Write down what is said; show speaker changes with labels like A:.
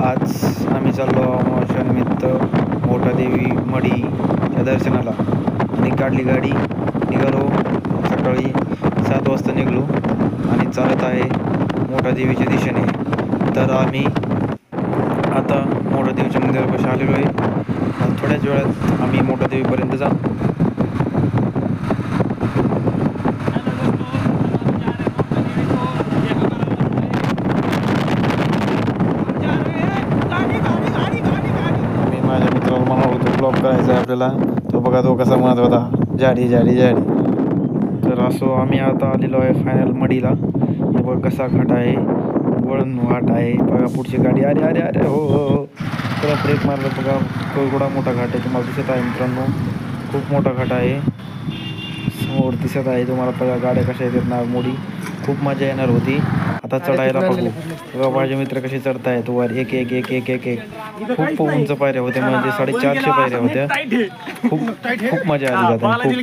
A: आज आम्ही चाललो अमावास्यानिमित्त मोठादेवी मढीच्या दर्शनाला आणि काढली गाडी. निघालो सकाळी 7 वाजता निघलो आणि चालत आहे मोठादेवीच्या दिशेने. तर आम्ही आता मोठादेवीच्या मंदिरापाशी आलेलो आहे. थोड्याच वेळात आम्ही मोठादेवीपर्यंत जाऊ. माझ्या मित्राला म्हणत होतो ब्लॉग करायचा आहे आपल्याला. तो बघा तो कसा म्हणत होता जाडी जाडी जाडी. तर असो आम्ही आता आलेलो आहे फायनल मढीला. हे बघ कसा घाट आहे, वळण घाट आहे बघा. पुढची गाडी अरे अरे अरे हो हो हो त्याला ब्रेक मारलं बघा. एवढा मोठा घाट आहे तुम्हाला दिसत आहे मित्रांनो. खूप मोठा घाट आहे समोर दिसत आहे तुम्हाला. बघा गाड्या कशा येतात नागमोडी. खूप मजा येणार होती. आता चढायला बघू बघा माझे मित्र कसे चढत आहेत वर. एक एक एक एक एक एक खूप उंच पायऱ्या होत्या. म्हणजे 450 पायऱ्या होत्या. खूप खूप मजा आली जाते. खूप